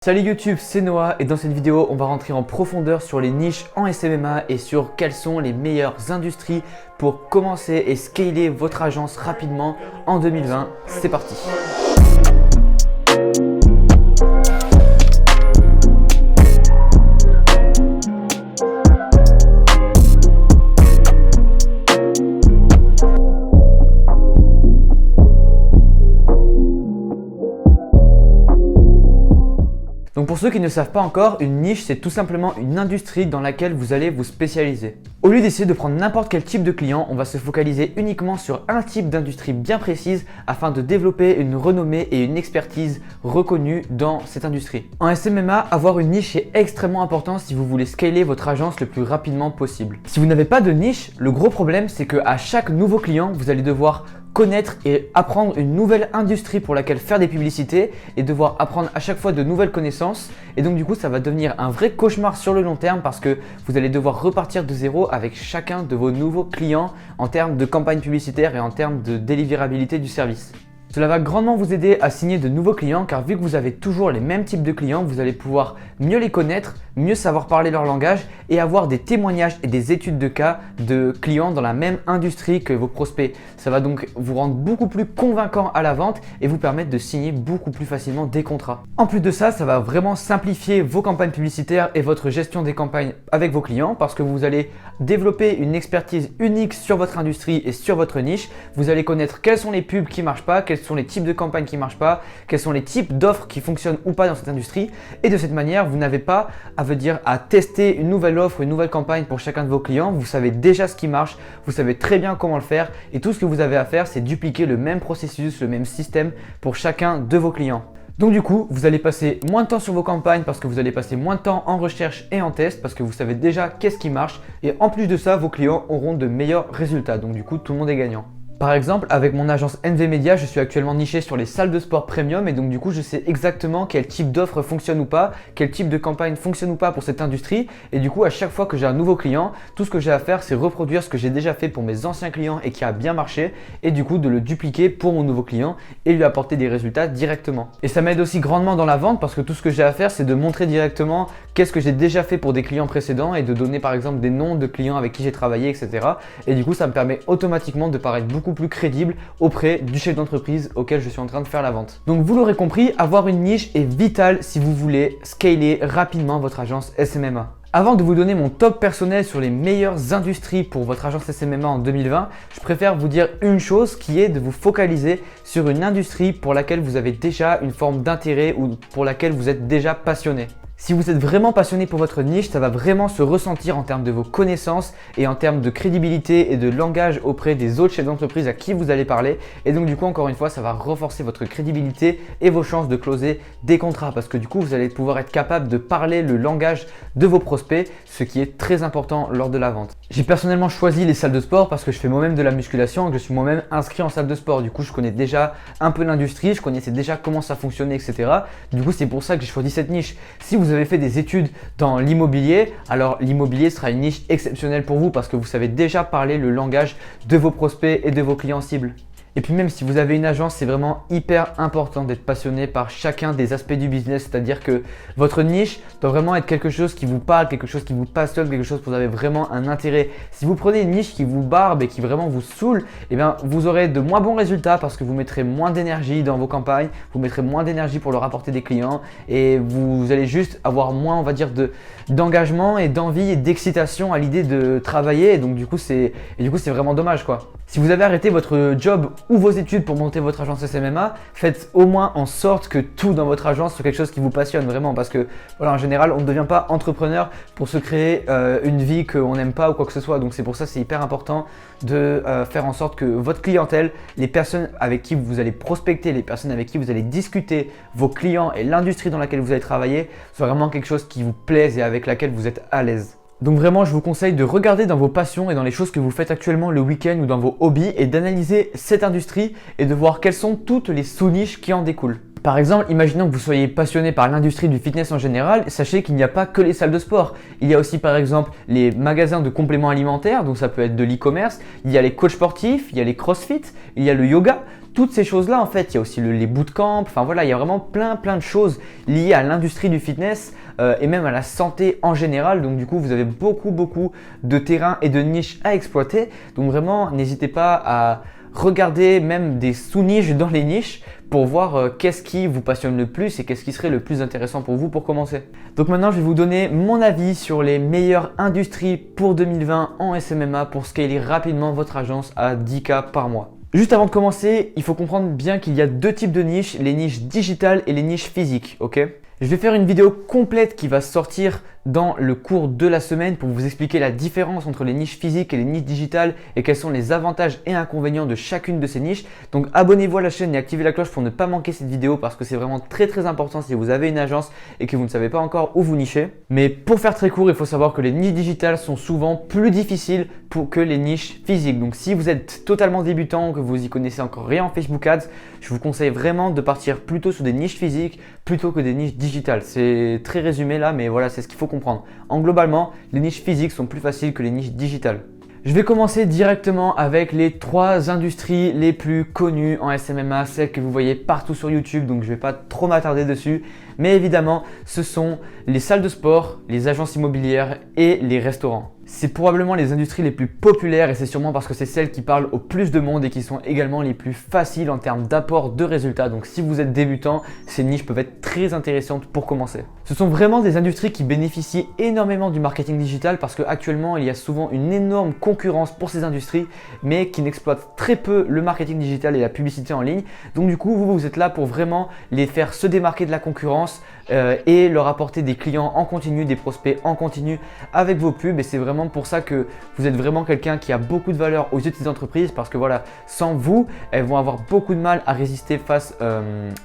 Salut YouTube, c'est Noah et dans cette vidéo on va rentrer en profondeur sur les niches en SMMA et sur quelles sont les meilleures industries pour commencer et scaler votre agence rapidement en 2020. C'est parti! Donc pour ceux qui ne savent pas encore, une niche c'est tout simplement une industrie dans laquelle vous allez vous spécialiser. Au lieu d'essayer de prendre n'importe quel type de client, on va se focaliser uniquement sur un type d'industrie bien précise afin de développer une renommée et une expertise reconnue dans cette industrie. En SMMA, avoir une niche est extrêmement important si vous voulez scaler votre agence le plus rapidement possible. Si vous n'avez pas de niche, le gros problème c'est qu'à chaque nouveau client, vous allez devoir connaître et apprendre une nouvelle industrie pour laquelle faire des publicités et devoir apprendre à chaque fois de nouvelles connaissances, et donc du coup ça va devenir un vrai cauchemar sur le long terme parce que vous allez devoir repartir de zéro avec chacun de vos nouveaux clients en termes de campagne publicitaire et en termes de délivrabilité du service. Cela va grandement vous aider à signer de nouveaux clients car vu que vous avez toujours les mêmes types de clients, vous allez pouvoir mieux les connaître, mieux savoir parler leur langage et avoir des témoignages et des études de cas de clients dans la même industrie que vos prospects. Ça va donc vous rendre beaucoup plus convaincant à la vente et vous permettre de signer beaucoup plus facilement des contrats. En plus de ça, ça va vraiment simplifier vos campagnes publicitaires et votre gestion des campagnes avec vos clients parce que vous allez développer une expertise unique sur votre industrie et sur votre niche. Vous allez connaître quelles sont les pubs qui ne marchent pas, quels sont les types de campagnes qui ne marchent pas, quels sont les types d'offres qui fonctionnent ou pas dans cette industrie. Et de cette manière, vous n'avez pas à tester une nouvelle offre, une nouvelle campagne pour chacun de vos clients. Vous savez déjà ce qui marche, vous savez très bien comment le faire et tout ce que vous avez à faire, c'est dupliquer le même processus, le même système pour chacun de vos clients. Donc du coup, vous allez passer moins de temps sur vos campagnes parce que vous allez passer moins de temps en recherche et en test parce que vous savez déjà qu'est-ce qui marche et en plus de ça, vos clients auront de meilleurs résultats. Donc du coup, tout le monde est gagnant. Par exemple, avec mon agence NV Media, je suis actuellement niché sur les salles de sport premium et donc du coup, je sais exactement quel type d'offre fonctionne ou pas, quel type de campagne fonctionne ou pas pour cette industrie. Et du coup, à chaque fois que j'ai un nouveau client, tout ce que j'ai à faire, c'est reproduire ce que j'ai déjà fait pour mes anciens clients et qui a bien marché et du coup, de le dupliquer pour mon nouveau client et lui apporter des résultats directement. Et ça m'aide aussi grandement dans la vente parce que tout ce que j'ai à faire, c'est de montrer directement qu'est-ce que j'ai déjà fait pour des clients précédents et de donner par exemple des noms de clients avec qui j'ai travaillé, etc. Et du coup, ça me permet automatiquement de paraître beaucoup plus crédible auprès du chef d'entreprise auquel je suis en train de faire la vente. Donc vous l'aurez compris, avoir une niche est vital si vous voulez scaler rapidement votre agence SMMA. Avant de vous donner mon top personnel sur les meilleures industries pour votre agence SMMA en 2020, je préfère vous dire une chose qui est de vous focaliser sur une industrie pour laquelle vous avez déjà une forme d'intérêt ou pour laquelle vous êtes déjà passionné. Si vous êtes vraiment passionné pour votre niche, ça va vraiment se ressentir en termes de vos connaissances et en termes de crédibilité et de langage auprès des autres chefs d'entreprise à qui vous allez parler. Et donc du coup, encore une fois, ça va renforcer votre crédibilité et vos chances de closer des contrats parce que du coup, vous allez pouvoir être capable de parler le langage de vos prospects, ce qui est très important lors de la vente. J'ai personnellement choisi les salles de sport parce que je fais moi-même de la musculation et que je suis moi-même inscrit en salle de sport. Du coup, je connais déjà un peu l'industrie, je connaissais déjà comment ça fonctionnait, etc. Du coup, c'est pour ça que j'ai choisi cette niche. Si vous avez fait des études dans l'immobilier, alors l'immobilier sera une niche exceptionnelle pour vous parce que vous savez déjà parler le langage de vos prospects et de vos clients cibles. Et puis même si vous avez une agence, c'est vraiment hyper important d'être passionné par chacun des aspects du business, c'est-à-dire que votre niche doit vraiment être quelque chose qui vous parle, quelque chose qui vous passionne, quelque chose que vous avez vraiment un intérêt. Si vous prenez une niche qui vous barbe et qui vraiment vous saoule, eh bien vous aurez de moins bons résultats parce que vous mettrez moins d'énergie dans vos campagnes, vous mettrez moins d'énergie pour leur apporter des clients et vous allez juste avoir moins, on va dire, d'engagement et d'envie et d'excitation à l'idée de travailler. Et donc du coup, c'est vraiment dommage quoi. Si vous avez arrêté votre job ou vos études pour monter votre agence SMMA, faites au moins en sorte que tout dans votre agence soit quelque chose qui vous passionne vraiment parce que voilà, en général, on ne devient pas entrepreneur pour se créer une vie qu'on n'aime pas ou quoi que ce soit. Donc c'est pour ça c'est hyper important de faire en sorte que votre clientèle, les personnes avec qui vous allez prospecter, les personnes avec qui vous allez discuter, vos clients et l'industrie dans laquelle vous allez travailler, soit vraiment quelque chose qui vous plaise et avec laquelle vous êtes à l'aise. Donc vraiment, je vous conseille de regarder dans vos passions et dans les choses que vous faites actuellement le week-end ou dans vos hobbies et d'analyser cette industrie et de voir quelles sont toutes les sous-niches qui en découlent. Par exemple, imaginons que vous soyez passionné par l'industrie du fitness en général, sachez qu'il n'y a pas que les salles de sport. Il y a aussi par exemple les magasins de compléments alimentaires, donc ça peut être de l'e-commerce, il y a les coachs sportifs, il y a les crossfit, il y a le yoga. Toutes ces choses-là en fait, il y a aussi les bootcamps, enfin voilà, il y a vraiment plein de choses liées à l'industrie du fitness et même à la santé en général. Donc du coup, vous avez beaucoup de terrains et de niches à exploiter. Donc vraiment, n'hésitez pas à regarder même des sous-niches dans les niches pour voir qu'est-ce qui vous passionne le plus et qu'est-ce qui serait le plus intéressant pour vous pour commencer. Donc maintenant, je vais vous donner mon avis sur les meilleures industries pour 2020 en SMMA pour scaler rapidement votre agence à 10K par mois. Juste avant de commencer, il faut comprendre bien qu'il y a deux types de niches, les niches digitales et les niches physiques, ok ? Je vais faire une vidéo complète qui va sortir dans le cours de la semaine pour vous expliquer la différence entre les niches physiques et les niches digitales et quels sont les avantages et inconvénients de chacune de ces niches. Donc abonnez-vous à la chaîne et activez la cloche pour ne pas manquer cette vidéo parce que c'est vraiment très important si vous avez une agence et que vous ne savez pas encore où vous nichez. Mais pour faire très court, il faut savoir que les niches digitales sont souvent plus difficiles que les niches physiques. Donc si vous êtes totalement débutant, que vous y connaissez encore rien en Facebook Ads, je vous conseille vraiment de partir plutôt sur des niches physiques plutôt que des niches digitales. C'est très résumé là, mais voilà, c'est ce qu'il faut comprendre. En globalement, les niches physiques sont plus faciles que les niches digitales. Je vais commencer directement avec les 3 industries les plus connues en SMMA, celles que vous voyez partout sur YouTube, donc je ne vais pas trop m'attarder dessus. Mais évidemment, ce sont les salles de sport, les agences immobilières et les restaurants. C'est probablement les industries les plus populaires et c'est sûrement parce que c'est celles qui parlent au plus de monde et qui sont également les plus faciles en termes d'apport de résultats. Donc si vous êtes débutant, ces niches peuvent être très intéressantes pour commencer. Ce sont vraiment des industries qui bénéficient énormément du marketing digital parce qu'actuellement il y a souvent une énorme concurrence pour ces industries mais qui n'exploitent très peu le marketing digital et la publicité en ligne. Donc du coup vous êtes là pour vraiment les faire se démarquer de la concurrence et leur apporter des clients en continu, des prospects en continu avec vos pubs et c'est vraiment pour ça que vous êtes vraiment quelqu'un qui a beaucoup de valeur aux yeux de ces entreprises parce que voilà, sans vous, elles vont avoir beaucoup de mal à résister face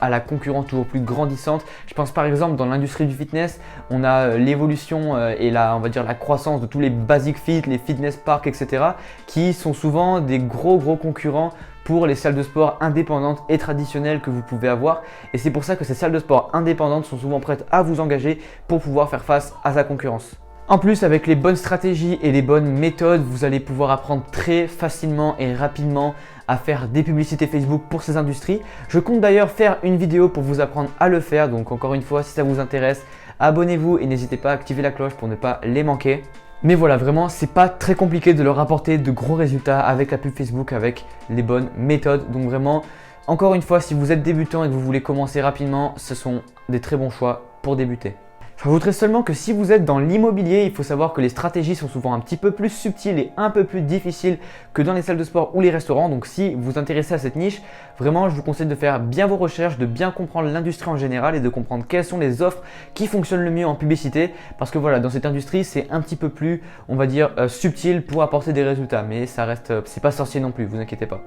à la concurrence toujours plus grandissante. Je pense par exemple dans l'industrie du fitness, on a l'évolution et on va dire la croissance de tous les basic fit, les fitness parks, etc. qui sont souvent des gros concurrents pour les salles de sport indépendantes et traditionnelles que vous pouvez avoir. Et c'est pour ça que ces salles de sport indépendantes sont souvent prêtes à vous engager pour pouvoir faire face à sa concurrence. En plus, avec les bonnes stratégies et les bonnes méthodes, vous allez pouvoir apprendre très facilement et rapidement à faire des publicités Facebook pour ces industries. Je compte d'ailleurs faire une vidéo pour vous apprendre à le faire. Donc encore une fois, si ça vous intéresse, abonnez-vous et n'hésitez pas à activer la cloche pour ne pas les manquer. Mais voilà, vraiment, c'est pas très compliqué de leur apporter de gros résultats avec la pub Facebook, avec les bonnes méthodes. Donc vraiment, encore une fois, si vous êtes débutant et que vous voulez commencer rapidement, ce sont des très bons choix pour débuter. Je rajouterai seulement que si vous êtes dans l'immobilier, il faut savoir que les stratégies sont souvent un petit peu plus subtiles et un peu plus difficiles que dans les salles de sport ou les restaurants. Donc si vous vous intéressez à cette niche, vraiment je vous conseille de faire bien vos recherches, de bien comprendre l'industrie en général et de comprendre quelles sont les offres qui fonctionnent le mieux en publicité. Parce que voilà, dans cette industrie, c'est un petit peu plus, on va dire, subtil pour apporter des résultats. Mais ça reste, c'est pas sorcier non plus, vous inquiétez pas.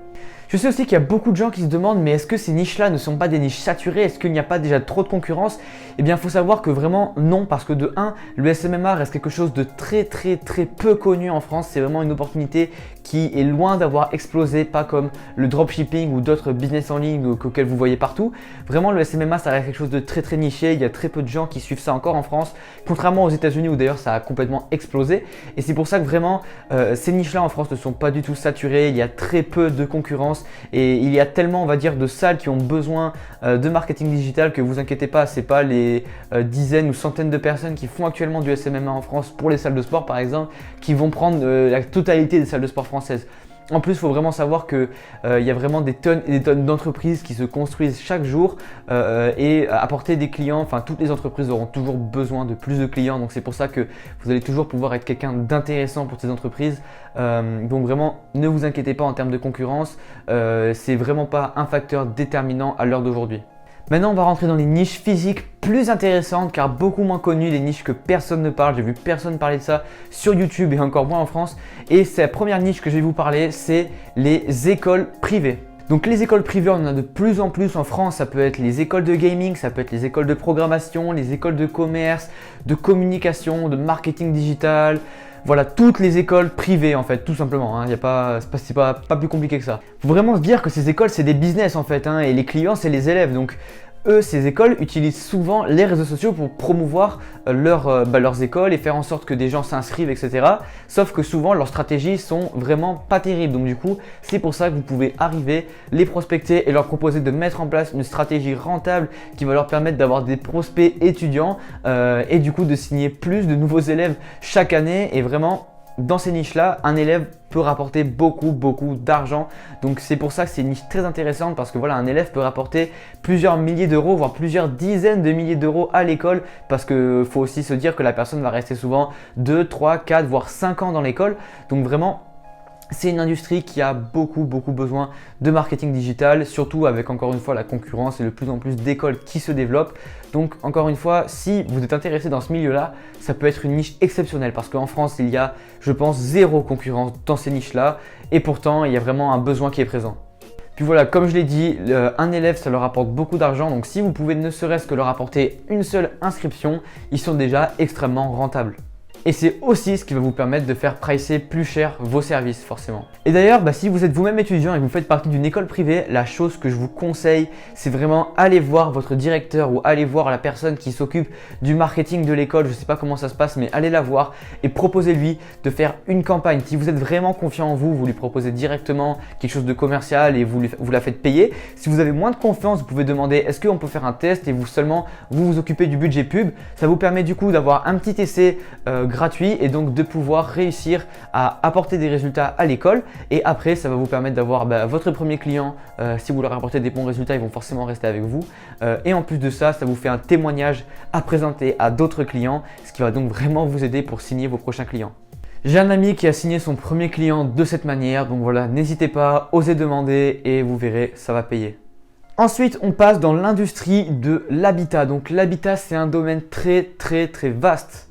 Je sais aussi qu'il y a beaucoup de gens qui se demandent mais est-ce que ces niches-là ne sont pas des niches saturées? Est-ce qu'il n'y a pas déjà trop de concurrence? Eh bien, il faut savoir que vraiment non, parce que de 1, le SMMA reste quelque chose de très peu connu en France. C'est vraiment une opportunité qui est loin d'avoir explosé, pas comme le dropshipping ou d'autres business en ligne auxquels vous voyez partout. Vraiment, le SMMA, ça reste quelque chose de très niché. Il y a très peu de gens qui suivent ça encore en France, contrairement aux États-Unis où d'ailleurs ça a complètement explosé. Et c'est pour ça que vraiment, ces niches-là en France ne sont pas du tout saturées. Il y a très peu de concurrence et il y a tellement, on va dire, de salles qui ont besoin de marketing digital que vous inquiétez pas, c'est pas les dizaines ou centaines de personnes qui font actuellement du SMMA en France pour les salles de sport par exemple qui vont prendre la totalité des salles de sport françaises. En plus, il faut vraiment savoir qu'il y a vraiment des tonnes et des tonnes d'entreprises qui se construisent chaque jour et apporter des clients, enfin toutes les entreprises auront toujours besoin de plus de clients. Donc c'est pour ça que vous allez toujours pouvoir être quelqu'un d'intéressant pour ces entreprises. Donc vraiment, ne vous inquiétez pas en termes de concurrence, c'est vraiment pas un facteur déterminant à l'heure d'aujourd'hui. Maintenant, on va rentrer dans les niches physiques plus intéressantes car beaucoup moins connues, des niches que personne ne parle. J'ai vu personne parler de ça sur YouTube et encore moins en France. Et c'est la première niche que je vais vous parler, c'est les écoles privées. Donc les écoles privées, on en a de plus en plus en France. Ça peut être les écoles de gaming, ça peut être les écoles de programmation, les écoles de commerce, de communication, de marketing digital. Voilà, toutes les écoles privées en fait, tout simplement, c'est pas plus compliqué que ça. Faut vraiment se dire que ces écoles c'est des business en fait, et les clients c'est les élèves. Donc Eux, ces écoles utilisent souvent les réseaux sociaux pour promouvoir leurs écoles et faire en sorte que des gens s'inscrivent, etc. Sauf que souvent, leurs stratégies sont vraiment pas terribles. Donc du coup, c'est pour ça que vous pouvez arriver, les prospecter et leur proposer de mettre en place une stratégie rentable qui va leur permettre d'avoir des prospects étudiants et du coup de signer plus de nouveaux élèves chaque année. Et vraiment, dans ces niches-là, un élève peut rapporter beaucoup d'argent. Donc c'est pour ça que c'est une niche très intéressante parce que voilà, un élève peut rapporter plusieurs milliers d'euros, voire plusieurs dizaines de milliers d'euros à l'école, parce que faut aussi se dire que la personne va rester souvent 2, 3, 4, voire 5 ans dans l'école. Donc vraiment, c'est une industrie qui a beaucoup besoin de marketing digital, surtout avec encore une fois la concurrence et de plus en plus d'écoles qui se développent. Donc encore une fois, si vous êtes intéressé dans ce milieu-là, ça peut être une niche exceptionnelle parce qu'en France, il y a, je pense, zéro concurrence dans ces niches-là et pourtant, il y a vraiment un besoin qui est présent. Puis voilà, comme je l'ai dit, un élève, ça leur apporte beaucoup d'argent. Donc si vous pouvez ne serait-ce que leur apporter une seule inscription, ils sont déjà extrêmement rentables. Et c'est aussi ce qui va vous permettre de faire pricer plus cher vos services forcément. Et d'ailleurs, si vous êtes vous-même étudiant et que vous faites partie d'une école privée, la chose que je vous conseille, c'est vraiment aller voir votre directeur ou aller voir la personne qui s'occupe du marketing de l'école. Je ne sais pas comment ça se passe, mais allez la voir et proposez-lui de faire une campagne. Si vous êtes vraiment confiant en vous, vous lui proposez directement quelque chose de commercial et vous la faites payer. Si vous avez moins de confiance, vous pouvez demander est-ce qu'on peut faire un test et vous occupez du budget pub. Ça vous permet du coup d'avoir un petit essai gratuit et donc de pouvoir réussir à apporter des résultats à l'école et après ça va vous permettre d'avoir votre premier client. Si vous leur apportez des bons résultats, ils vont forcément rester avec vous et en plus de ça, ça vous fait un témoignage à présenter à d'autres clients, ce qui va donc vraiment vous aider pour signer vos prochains clients. J'ai un ami qui a signé son premier client de cette manière, donc voilà, n'hésitez pas, osez demander et vous verrez, ça va payer. Ensuite, on passe dans l'industrie de l'habitat. Donc l'habitat, c'est un domaine très vaste.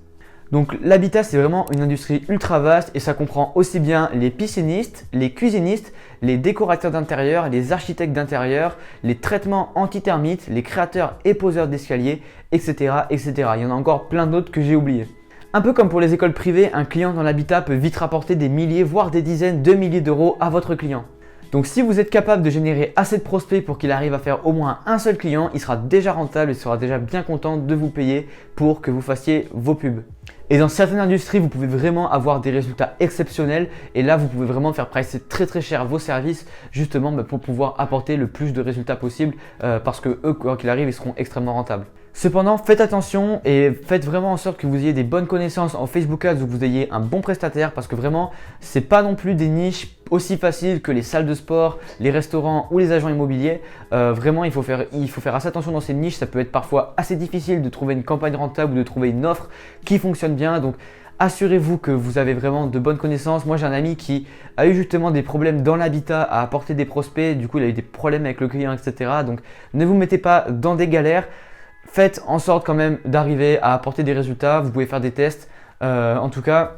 Donc l'habitat, c'est vraiment une industrie ultra vaste et ça comprend aussi bien les piscinistes, les cuisinistes, les décorateurs d'intérieur, les architectes d'intérieur, les traitements anti-termites, les créateurs et poseurs d'escaliers, etc., etc. Il y en a encore plein d'autres que j'ai oubliés. Un peu comme pour les écoles privées, un client dans l'habitat peut vite rapporter des milliers, voire des dizaines de milliers d'euros à votre client. Donc si vous êtes capable de générer assez de prospects pour qu'il arrive à faire au moins un seul client, il sera déjà rentable et sera déjà bien content de vous payer pour que vous fassiez vos pubs. Et dans certaines industries, vous pouvez vraiment avoir des résultats exceptionnels et là, vous pouvez vraiment faire pricer très cher vos services justement pour pouvoir apporter le plus de résultats possible parce que eux, quoi qu'il arrive, ils seront extrêmement rentables. Cependant, faites attention et faites vraiment en sorte que vous ayez des bonnes connaissances en Facebook Ads ou que vous ayez un bon prestataire parce que vraiment, c'est pas non plus des niches aussi faciles que les salles de sport, les restaurants ou les agents immobiliers. Vraiment, il faut faire assez attention dans ces niches. Ça peut être parfois assez difficile de trouver une campagne rentable ou de trouver une offre qui fonctionne bien. Donc, assurez-vous que vous avez vraiment de bonnes connaissances. Moi, j'ai un ami qui a eu justement des problèmes dans l'habitat à apporter des prospects. Du coup, il a eu des problèmes avec le client, etc. Donc, ne vous mettez pas dans des galères. Faites en sorte quand même d'arriver à apporter des résultats. Vous pouvez faire des tests. En tout cas,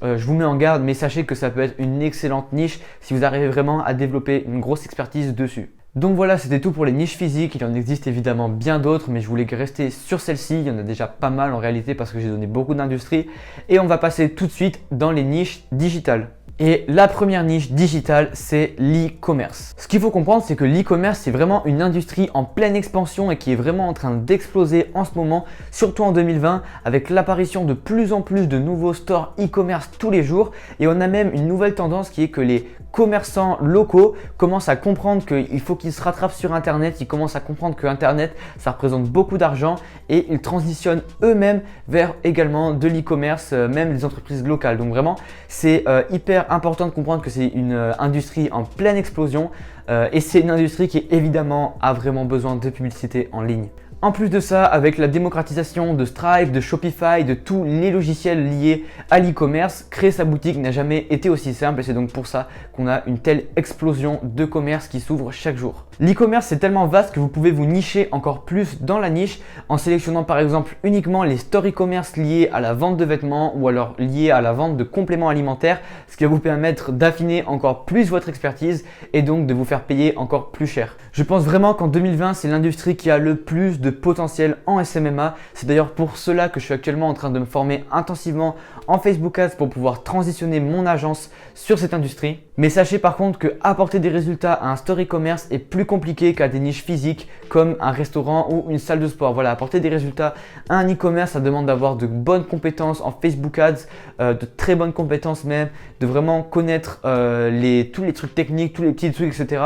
je vous mets en garde, mais sachez que ça peut être une excellente niche si vous arrivez vraiment à développer une grosse expertise dessus. Donc voilà, c'était tout pour les niches physiques. Il en existe évidemment bien d'autres, mais je voulais rester sur celle-ci. Il y en a déjà pas mal en réalité parce que j'ai donné beaucoup d'industries. Et on va passer tout de suite dans les niches digitales. Et la première niche digitale, c'est l'e-commerce. Ce qu'il faut comprendre, c'est que l'e-commerce, c'est vraiment une industrie en pleine expansion et qui est vraiment en train d'exploser en ce moment, surtout en 2020, avec l'apparition de plus en plus de nouveaux stores e-commerce tous les jours. Et on a même une nouvelle tendance qui est que les commerçants locaux commencent à comprendre qu'il faut qu'ils se rattrapent sur Internet. Ils commencent à comprendre que Internet, ça représente beaucoup d'argent et ils transitionnent eux-mêmes vers également de l'e-commerce, même les entreprises locales. Donc vraiment, c'est hyper important de comprendre que c'est une industrie en pleine explosion et c'est une industrie qui évidemment a vraiment besoin de publicité en ligne. En plus de ça, avec la démocratisation de Stripe, de Shopify, de tous les logiciels liés à l'e-commerce, créer sa boutique n'a jamais été aussi simple et c'est donc pour ça qu'on a une telle explosion de commerce qui s'ouvre chaque jour. L'e-commerce, c'est tellement vaste que vous pouvez vous nicher encore plus dans la niche en sélectionnant par exemple uniquement les stores e-commerce liés à la vente de vêtements ou alors liés à la vente de compléments alimentaires, ce qui va vous permettre d'affiner encore plus votre expertise et donc de vous faire payer encore plus cher. Je pense vraiment qu'en 2020, c'est l'industrie qui a le plus de potentiel en SMMA. C'est d'ailleurs pour cela que je suis actuellement en train de me former intensivement en Facebook Ads pour pouvoir transitionner mon agence sur cette industrie. Mais sachez par contre que apporter des résultats à un store e-commerce est plus compliqué qu'à des niches physiques comme un restaurant ou une salle de sport. Voilà, apporter des résultats à un e-commerce, ça demande d'avoir de bonnes compétences en Facebook Ads, de très bonnes compétences même, de vraiment connaître tous les trucs techniques, tous les petits trucs, etc.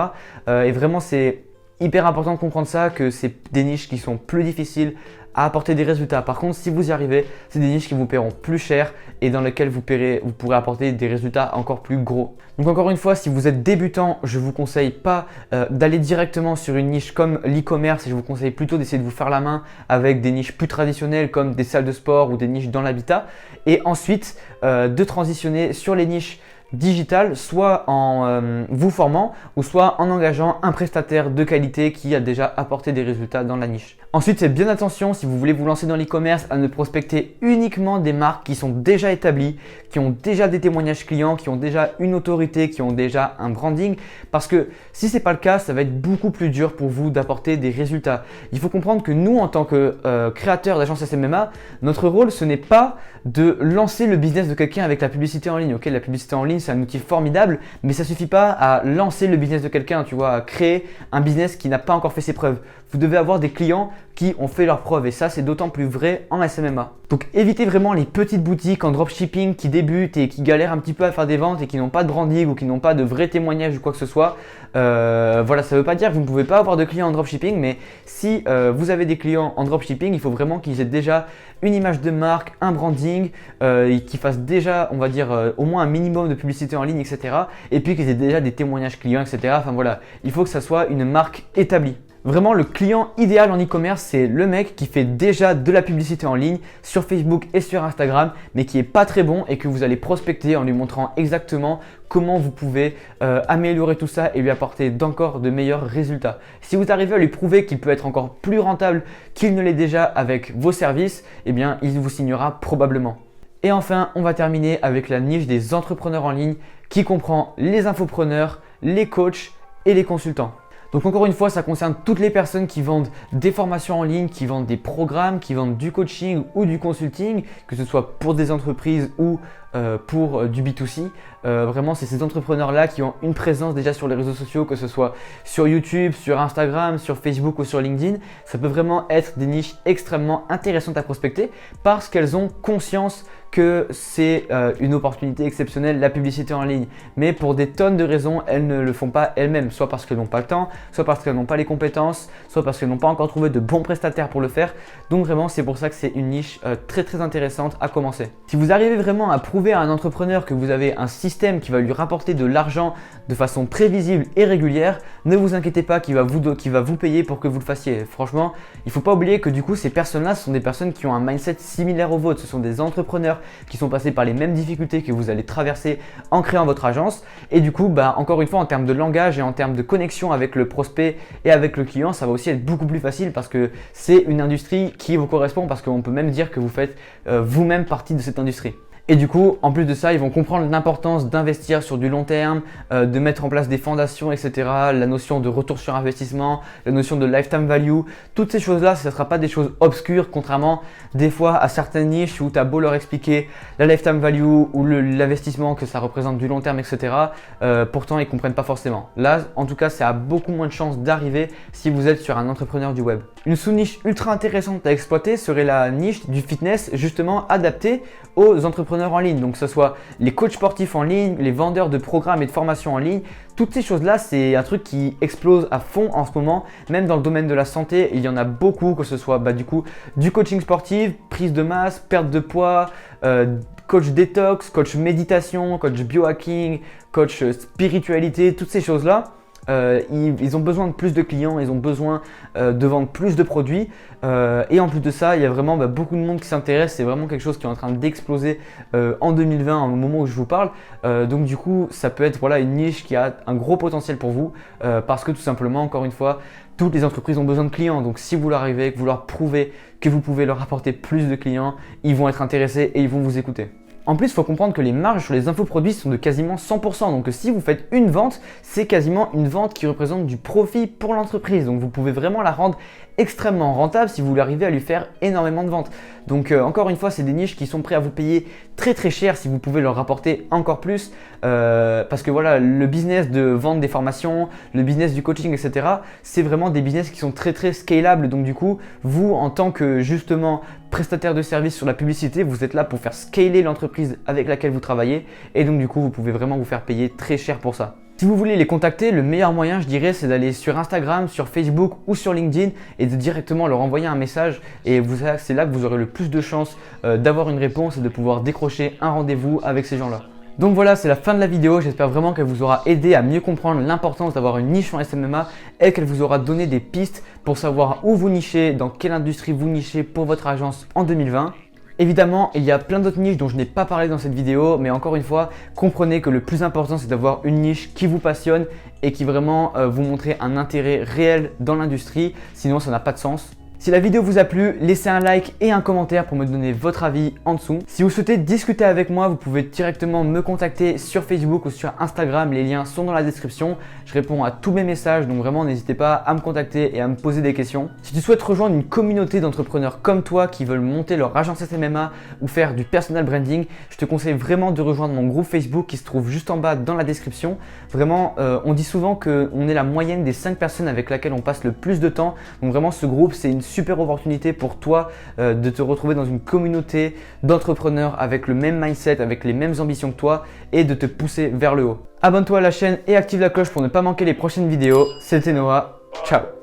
Et vraiment, c'est hyper important de comprendre ça, que c'est des niches qui sont plus difficiles à apporter des résultats. Par contre, si vous y arrivez, c'est des niches qui vous paieront plus cher et dans lesquelles vous pourrez apporter des résultats encore plus gros. Donc encore une fois, si vous êtes débutant, je ne vous conseille pas d'aller directement sur une niche comme l'e-commerce et je vous conseille plutôt d'essayer de vous faire la main avec des niches plus traditionnelles comme des salles de sport ou des niches dans l'habitat. Et ensuite, de transitionner sur les niches digital, soit en vous formant ou soit en engageant un prestataire de qualité qui a déjà apporté des résultats dans la niche. Ensuite, faites bien attention si vous voulez vous lancer dans l'e-commerce à ne prospecter uniquement des marques qui sont déjà établies, qui ont déjà des témoignages clients, qui ont déjà une autorité, qui ont déjà un branding, parce que si ce n'est pas le cas, ça va être beaucoup plus dur pour vous d'apporter des résultats. Il faut comprendre que nous, en tant que créateurs d'agence SMMA, notre rôle, ce n'est pas de lancer le business de quelqu'un avec la publicité en ligne. Ok, la publicité en ligne, c'est un outil formidable, mais ça ne suffit pas à lancer le business de quelqu'un, tu vois, à créer un business qui n'a pas encore fait ses preuves. Vous devez avoir des clients qui ont fait leurs preuves et ça, c'est d'autant plus vrai en SMMA. Donc, évitez vraiment les petites boutiques en dropshipping qui débutent et qui galèrent un petit peu à faire des ventes et qui n'ont pas de branding ou qui n'ont pas de vrais témoignages ou quoi que ce soit. Voilà, ça ne veut pas dire que vous ne pouvez pas avoir de clients en dropshipping, mais si vous avez des clients en dropshipping, il faut vraiment qu'ils aient déjà une image de marque, un branding, et qu'ils fassent déjà, on va dire, au moins un minimum de publicité en ligne, etc. Et puis qu'ils aient déjà des témoignages clients, etc. Enfin voilà, il faut que ça soit une marque établie. Vraiment, le client idéal en e-commerce, c'est le mec qui fait déjà de la publicité en ligne sur Facebook et sur Instagram, mais qui n'est pas très bon et que vous allez prospecter en lui montrant exactement comment vous pouvez améliorer tout ça et lui apporter d'encore de meilleurs résultats. Si vous arrivez à lui prouver qu'il peut être encore plus rentable qu'il ne l'est déjà avec vos services, eh bien, il vous signera probablement. Et enfin, on va terminer avec la niche des entrepreneurs en ligne qui comprend les infopreneurs, les coachs et les consultants. Donc encore une fois, ça concerne toutes les personnes qui vendent des formations en ligne, qui vendent des programmes, qui vendent du coaching ou du consulting, que ce soit pour des entreprises ou pour du B2C. Vraiment, c'est ces entrepreneurs-là qui ont une présence déjà sur les réseaux sociaux, que ce soit sur YouTube, sur Instagram, sur Facebook ou sur LinkedIn. Ça peut vraiment être des niches extrêmement intéressantes à prospecter parce qu'elles ont conscience que c'est une opportunité exceptionnelle, la publicité en ligne. Mais pour des tonnes de raisons, elles ne le font pas elles-mêmes, soit parce qu'elles n'ont pas le temps, soit parce qu'elles n'ont pas les compétences, soit parce qu'elles n'ont pas encore trouvé de bons prestataires pour le faire. Donc vraiment, c'est pour ça que c'est une niche très très intéressante à commencer. Si vous arrivez vraiment à prouver à un entrepreneur que vous avez un système qui va lui rapporter de l'argent de façon prévisible et régulière, ne vous inquiétez pas qu'il va vous payer pour que vous le fassiez. Franchement, il ne faut pas oublier que du coup, ces personnes-là, ce sont des personnes qui ont un mindset similaire au vôtre. Ce sont des entrepreneurs qui sont passés par les mêmes difficultés que vous allez traverser en créant votre agence. Et du coup, encore une fois, en termes de langage et en termes de connexion avec le prospect et avec le client, ça va aussi être beaucoup plus facile parce que c'est une industrie qui vous correspond, parce qu'on peut même dire que vous faites vous-même partie de cette industrie. Et du coup, en plus de ça, ils vont comprendre l'importance d'investir sur du long terme, de mettre en place des fondations, etc. La notion de retour sur investissement, la notion de lifetime value. Toutes ces choses-là, ce ne sera pas des choses obscures, contrairement des fois à certaines niches où tu as beau leur expliquer la lifetime value ou l'investissement, que ça représente du long terme, etc. Pourtant, ils ne comprennent pas forcément. Là, en tout cas, ça a beaucoup moins de chances d'arriver si vous êtes sur un entrepreneur du web. Une sous-niche ultra intéressante à exploiter serait la niche du fitness, justement adaptée aux entrepreneurs en ligne. Donc que ce soit les coachs sportifs en ligne, les vendeurs de programmes et de formations en ligne, toutes ces choses-là, c'est un truc qui explose à fond en ce moment. Même dans le domaine de la santé, il y en a beaucoup, que ce soit du coup du coaching sportif, prise de masse, perte de poids, coach détox, coach méditation, coach biohacking, coach spiritualité, toutes ces choses-là. Ils ont besoin de plus de clients, ils ont besoin de vendre plus de produits et en plus de ça, il y a vraiment beaucoup de monde qui s'intéresse. C'est vraiment quelque chose qui est en train d'exploser en 2020, au moment où je vous parle. Donc du coup, ça peut être une niche qui a un gros potentiel pour vous parce que tout simplement, encore une fois, toutes les entreprises ont besoin de clients. Donc si vous leur arrivez, que vous leur prouvez que vous pouvez leur apporter plus de clients, ils vont être intéressés et ils vont vous écouter. En plus, il faut comprendre que les marges sur les infoproduits sont de quasiment 100%. Donc si vous faites une vente, c'est quasiment une vente qui représente du profit pour l'entreprise. Donc vous pouvez vraiment la rendre extrêmement rentable si vous voulez arriver à lui faire énormément de ventes. Donc encore une fois, c'est des niches qui sont prêts à vous payer très très cher si vous pouvez leur rapporter encore plus. Parce que voilà, le business de vendre des formations, le business du coaching, etc. c'est vraiment des business qui sont très très scalables. Donc du coup, vous en tant que justement prestataire de service sur la publicité, vous êtes là pour faire scaler l'entreprise avec laquelle vous travaillez. Et donc du coup, vous pouvez vraiment vous faire payer très cher pour ça. Si vous voulez les contacter, le meilleur moyen, je dirais, c'est d'aller sur Instagram, sur Facebook ou sur LinkedIn et de directement leur envoyer un message. Et c'est là que vous aurez le plus de chances d'avoir une réponse et de pouvoir décrocher un rendez-vous avec ces gens-là. Donc voilà, c'est la fin de la vidéo. J'espère vraiment qu'elle vous aura aidé à mieux comprendre l'importance d'avoir une niche en SMMA et qu'elle vous aura donné des pistes pour savoir où vous nichez, dans quelle industrie vous nichez pour votre agence en 2020. Évidemment, il y a plein d'autres niches dont je n'ai pas parlé dans cette vidéo, mais encore une fois, comprenez que le plus important, c'est d'avoir une niche qui vous passionne et qui vraiment vous montre un intérêt réel dans l'industrie, sinon ça n'a pas de sens. Si la vidéo vous a plu, laissez un like et un commentaire pour me donner votre avis en dessous. Si vous souhaitez discuter avec moi, vous pouvez directement me contacter sur Facebook ou sur Instagram. Les liens sont dans la description. Je réponds à tous mes messages, donc vraiment n'hésitez pas à me contacter et à me poser des questions. Si tu souhaites rejoindre une communauté d'entrepreneurs comme toi qui veulent monter leur agence SMMA ou faire du personal branding, je te conseille vraiment de rejoindre mon groupe Facebook qui se trouve juste en bas dans la description. Vraiment, on dit souvent qu'on est la moyenne des 5 personnes avec lesquelles on passe le plus de temps. Donc vraiment, ce groupe, c'est une super opportunité pour toi de te retrouver dans une communauté d'entrepreneurs avec le même mindset, avec les mêmes ambitions que toi et de te pousser vers le haut. Abonne-toi à la chaîne et active la cloche pour ne pas manquer les prochaines vidéos. C'était Noah, ciao!